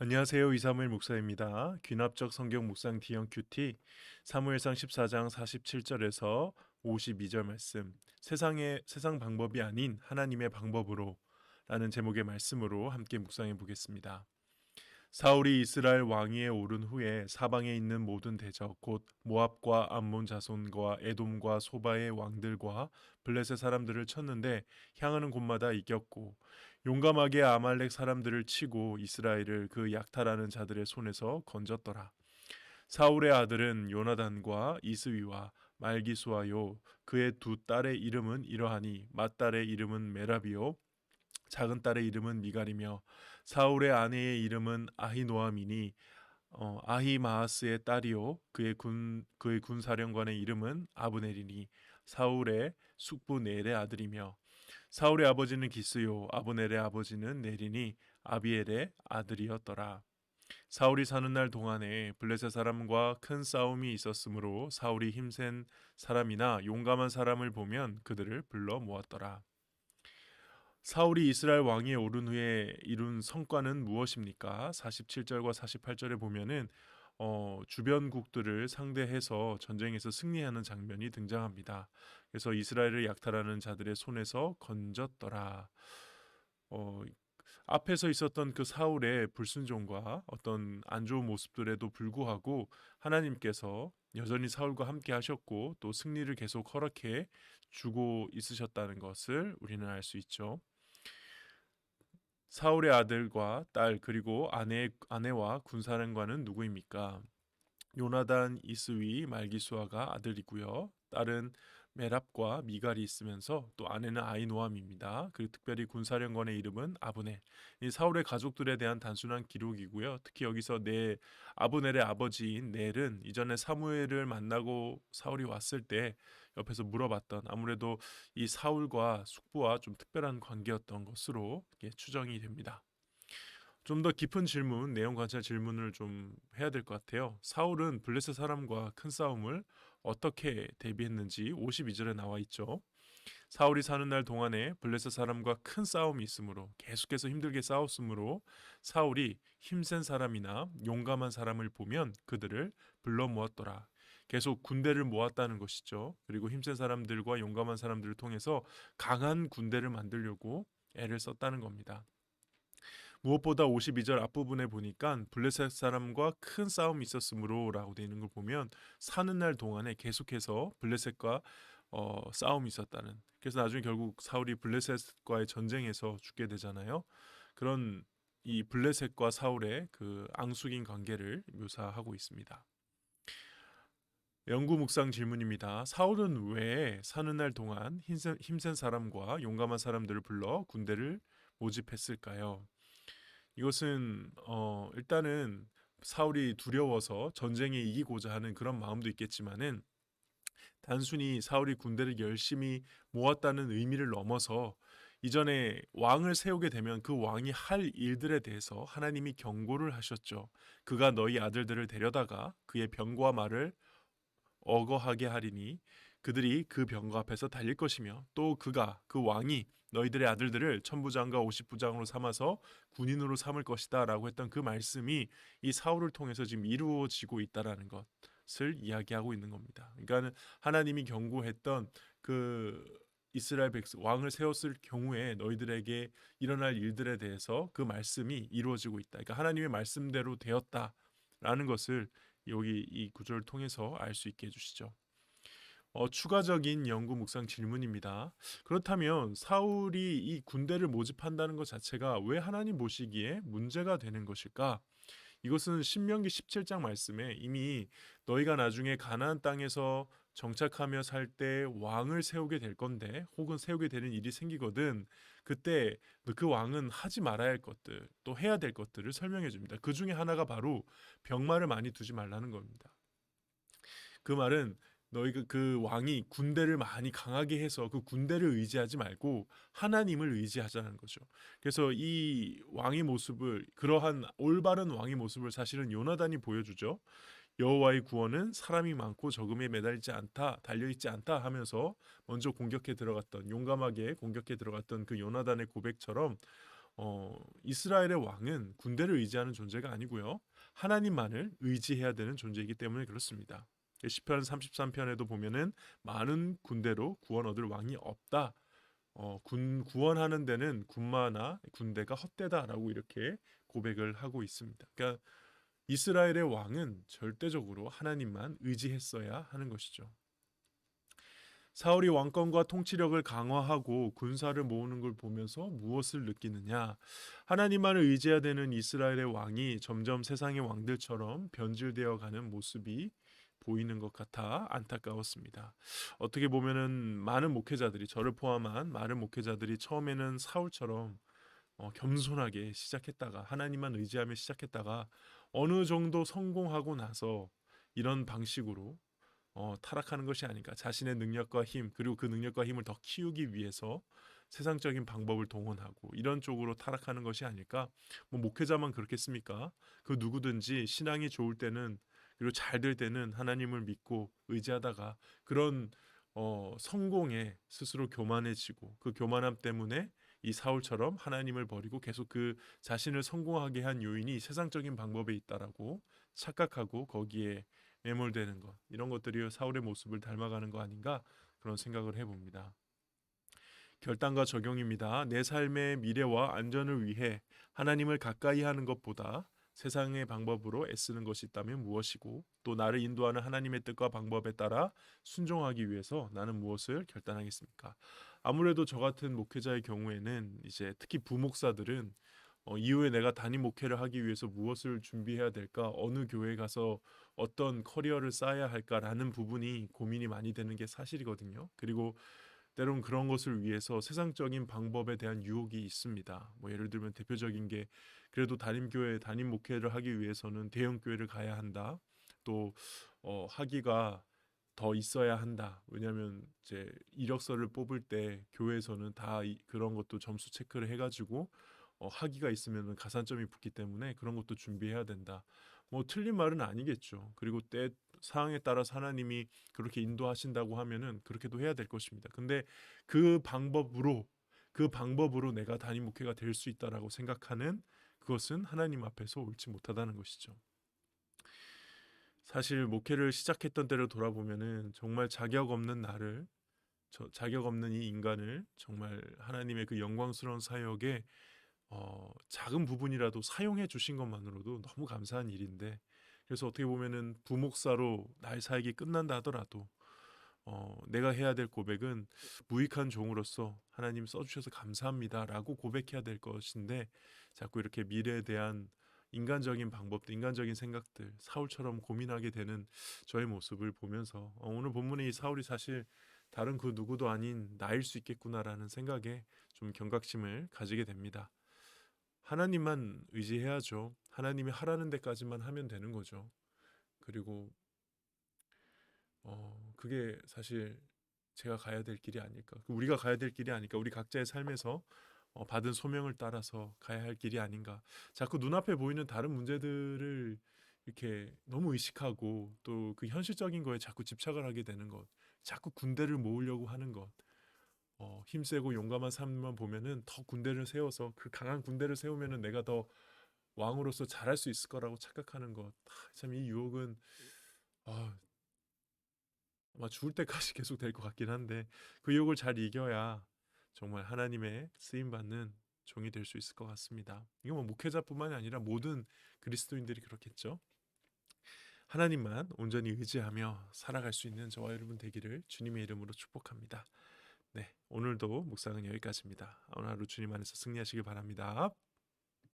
안녕하세요. 이사무엘 목사입니다. 귀납적 성경 묵상 D형 큐티 사무엘상 14장 47절에서 52절 말씀 세상 방법이 아닌 하나님의 방법으로 라는 제목의 말씀으로 함께 묵상해 보겠습니다. 사울이 이스라엘 왕위에 오른 후에 사방에 있는 모든 대적 곧 모압과 암몬 자손과 에돔과 소바의 왕들과 블레셋 사람들을 쳤는데 향하는 곳마다 이겼고 용감하게 아말렉 사람들을 치고 이스라엘을 그 약탈하는 자들의 손에서 건졌더라. 사울의 아들은 요나단과 이스위와 말기수아요. 그의 두 딸의 이름은 이러하니 맏딸의 이름은 메라비요 작은 딸의 이름은 미갈이며 사울의 아내의 이름은 아히노아미니 아히마아스의 딸이요 그의 군사령관의 이름은 아브넬이니 사울의 숙부 넬의 아들이며 사울의 아버지는 기스요 아브넬의 아버지는 넬이니 아비엘의 아들이었더라. 사울이 사는 날 동안에 블레셋 사람과 큰 싸움이 있었으므로 사울이 힘센 사람이나 용감한 사람을 보면 그들을 불러 모았더라. 사울이 이스라엘 왕위에 오른 후에 이룬 성과는 무엇입니까? 47절과 48절에 보면은 주변국들을 상대해서 전쟁에서 승리하는 장면이 등장합니다. 그래서 이스라엘을 약탈하는 자들의 손에서 건졌더라. 어, 앞에서 있었던 그 사울의 불순종과 어떤 안 좋은 모습들에도 불구하고 하나님께서 여전히 사울과 함께 하셨고 또 승리를 계속 허락해 주고 있으셨다는 것을 우리는 알 수 있죠. 사울의 아들과 딸 그리고 아내와 군사령관은 누구입니까? 요나단, 이스위, 말기수아가 아들이고요. 딸은 메랍과 미갈이 있으면서 또 아내는 아이노함입니다. 그리고 특별히 군사령관의 이름은 아브넬. 이 사울의 가족들에 대한 단순한 기록이고요. 특히 여기서 아브넬의 아버지인 넬은 이전에 사무엘을 만나고 사울이 왔을 때 옆에서 물어봤던 아무래도 이 사울과 숙부와 좀 특별한 관계였던 것으로 추정이 됩니다. 좀 더 깊은 질문, 내용 관찰 질문을 좀 해야 될 것 같아요. 사울은 블레셋 사람과 큰 싸움을 어떻게 대비했는지 52절에 나와 있죠. 사울이 사는 날 동안에 블레셋 사람과 큰 싸움이 있으므로 계속해서 힘들게 싸웠으므로 사울이 힘센 사람이나 용감한 사람을 보면 그들을 불러 모았더라. 계속 군대를 모았다는 것이죠. 그리고 힘센 사람들과 용감한 사람들을 통해서 강한 군대를 만들려고 애를 썼다는 겁니다. 무엇보다 52절 앞부분에 보니까 블레셋 사람과 큰 싸움이 있었으므로 라고 되어 있는 걸 보면 사는 날 동안에 계속해서 블레셋과 싸움이 있었다는, 그래서 나중에 결국 사울이 블레셋과의 전쟁에서 죽게 되잖아요. 그런 이 블레셋과 사울의 그 앙숙인 관계를 묘사하고 있습니다. 연구 묵상 질문입니다. 사울은 왜 사는 날 동안 힘센 사람과 용감한 사람들을 불러 군대를 모집했을까요? 이것은 일단은 사울이 두려워서 전쟁에 이기고자 하는 그런 마음도 있겠지만은 단순히 사울이 군대를 열심히 모았다는 의미를 넘어서 이전에 왕을 세우게 되면 그 왕이 할 일들에 대해서 하나님이 경고를 하셨죠. 그가 너희 아들들을 데려다가 그의 병과 말을 어거하게 하리니 그들이 그 병거 앞에서 달릴 것이며 또 그 왕이 너희들의 아들들을 천부장과 오십부장으로 삼아서 군인으로 삼을 것이다 라고 했던 그 말씀이 이 사울을 통해서 지금 이루어지고 있다라는 것을 이야기하고 있는 겁니다. 그러니까 하나님이 경고했던 그 이스라엘 백성 왕을 세웠을 경우에 너희들에게 일어날 일들에 대해서 그 말씀이 이루어지고 있다. 그러니까 하나님의 말씀대로 되었다라는 것을 여기 이 구절을 통해서 알 수 있게 해주시죠. 추가적인 연구 묵상 질문입니다. 그렇다면 사울이 이 군대를 모집한다는 것 자체가 왜 하나님 보시기에 문제가 되는 것일까? 이것은 신명기 17장 말씀에 이미 너희가 나중에 가나안 땅에서 정착하며 살 때 왕을 세우게 될 건데 혹은 세우게 되는 일이 생기거든 그때 그 왕은 하지 말아야 할 것들 또 해야 될 것들을 설명해 줍니다. 그 중에 하나가 바로 병마를 많이 두지 말라는 겁니다. 그 말은 너희가 그 왕이 군대를 많이 강하게 해서 그 군대를 의지하지 말고 하나님을 의지하자는 거죠. 그래서 이 왕의 모습을 그러한 올바른 왕의 모습을 사실은 요나단이 보여주죠. 여호와의 구원은 사람이 많고 적음에 매달리지 않다, 달려있지 않다 하면서 먼저 공격해 들어갔던 용감하게 공격해 들어갔던 그 요나단의 고백처럼 이스라엘의 왕은 군대를 의지하는 존재가 아니고요. 하나님만을 의지해야 되는 존재이기 때문에 그렇습니다. 시편 33편에도 보면은 많은 군대로 구원 얻을 왕이 없다. 구원하는 데는 군마나 군대가 헛되다라고 이렇게 고백을 하고 있습니다. 그러니까 이스라엘의 왕은 절대적으로 하나님만 의지했어야 하는 것이죠. 사울이 왕권과 통치력을 강화하고 군사를 모으는 걸 보면서 무엇을 느끼느냐? 하나님만을 의지해야 되는 이스라엘의 왕이 점점 세상의 왕들처럼 변질되어 가는 모습이 보이는 것 같아 안타까웠습니다. 어떻게 보면은 많은 목회자들이, 저를 포함한 많은 목회자들이 처음에는 사울처럼 겸손하게 시작했다가, 하나님만 의지하며 시작했다가 어느 정도 성공하고 나서 이런 방식으로 타락하는 것이 아닌가. 자신의 능력과 힘, 그리고 그 능력과 힘을 더 키우기 위해서 세상적인 방법을 동원하고 이런 쪽으로 타락하는 것이 아닐까. 뭐 목회자만 그렇겠습니까? 그 누구든지 신앙이 좋을 때는, 그리고 잘 될 때는 하나님을 믿고 의지하다가 그런 성공에 스스로 교만해지고, 그 교만함 때문에 이 사울처럼 하나님을 버리고 계속 그 자신을 성공하게 한 요인이 세상적인 방법에 있다라고 착각하고 거기에 매몰되는 것, 이런 것들이 사울의 모습을 닮아가는 거 아닌가, 그런 생각을 해봅니다. 결단과 적용입니다. 내 삶의 미래와 안전을 위해 하나님을 가까이 하는 것보다 세상의 방법으로 애쓰는 것이 있다면 무엇이고, 또 나를 인도하는 하나님의 뜻과 방법에 따라 순종하기 위해서 나는 무엇을 결단하겠습니까? 아무래도 저 같은 목회자의 경우에는, 이제 특히 부목사들은 이후에 내가 담임 목회를 하기 위해서 무엇을 준비해야 될까, 어느 교회에 가서 어떤 커리어를 쌓아야 할까라는 부분이 고민이 많이 되는 게 사실이거든요. 그리고 때론 그런 것을 위해서 세상적인 방법에 대한 유혹이 있습니다. 뭐 예를 들면 대표적인 게, 그래도 담임교회 담임 목회를 하기 위해서는 대형 교회를 가야 한다. 또 학위가 더 있어야 한다. 왜냐하면 이제 이력서를 뽑을 때 교회에서는 다 그런 것도 점수 체크를 해가지고 학위가 있으면 가산점이 붙기 때문에 그런 것도 준비해야 된다. 뭐 틀린 말은 아니겠죠. 그리고 때 상황에 따라서 하나님이 그렇게 인도하신다고 하면은 그렇게도 해야 될 것입니다. 근데 그 방법으로 내가 담임 목회가 될 수 있다라고 생각하는 그것은 하나님 앞에서 옳지 못하다는 것이죠. 사실 목회를 시작했던 때를 돌아보면은 정말 자격 없는 나를, 자격 없는 이 인간을 정말 하나님의 그 영광스러운 사역에 작은 부분이라도 사용해 주신 것만으로도 너무 감사한 일인데, 그래서 어떻게 보면은 부목사로 나의 사역이 끝난다 하더라도 내가 해야 될 고백은 무익한 종으로서 하나님 써주셔서 감사합니다라고 고백해야 될 것인데, 자꾸 이렇게 미래에 대한 인간적인 방법들, 인간적인 생각들, 사울처럼 고민하게 되는 저의 모습을 보면서 오늘 본문의 이 사울이 사실 다른 그 누구도 아닌 나일 수 있겠구나라는 생각에 좀 경각심을 가지게 됩니다. 하나님만 의지해야죠. 하나님이 하라는 데까지만 하면 되는 거죠. 그리고 그게 사실 제가 가야 될 길이 아닐까. 우리가 가야 될 길이 아닐까. 우리 각자의 삶에서 받은 소명을 따라서 가야 할 길이 아닌가. 자꾸 눈앞에 보이는 다른 문제들을 이렇게 너무 의식하고 또 그 현실적인 거에 자꾸 집착을 하게 되는 것. 자꾸 군대를 모으려고 하는 것. 힘세고 용감한 사람만 보면은 더 군대를 세워서, 그 강한 군대를 세우면은 내가 더 왕으로서 잘할 수 있을 거라고 착각하는 것. 참 이 유혹은 아, 아마 죽을 때까지 계속 될 것 같긴 한데, 그 유혹을 잘 이겨야 정말 하나님의 쓰임 받는 종이 될 수 있을 것 같습니다. 이거 뭐 목회자뿐만이 아니라 모든 그리스도인들이 그렇겠죠. 하나님만 온전히 의지하며 살아갈 수 있는 저와 여러분 되기를 주님의 이름으로 축복합니다. 네, 오늘도 묵상은 여기까지입니다. 오늘 하루 주님 안에서 승리하시길 바랍니다.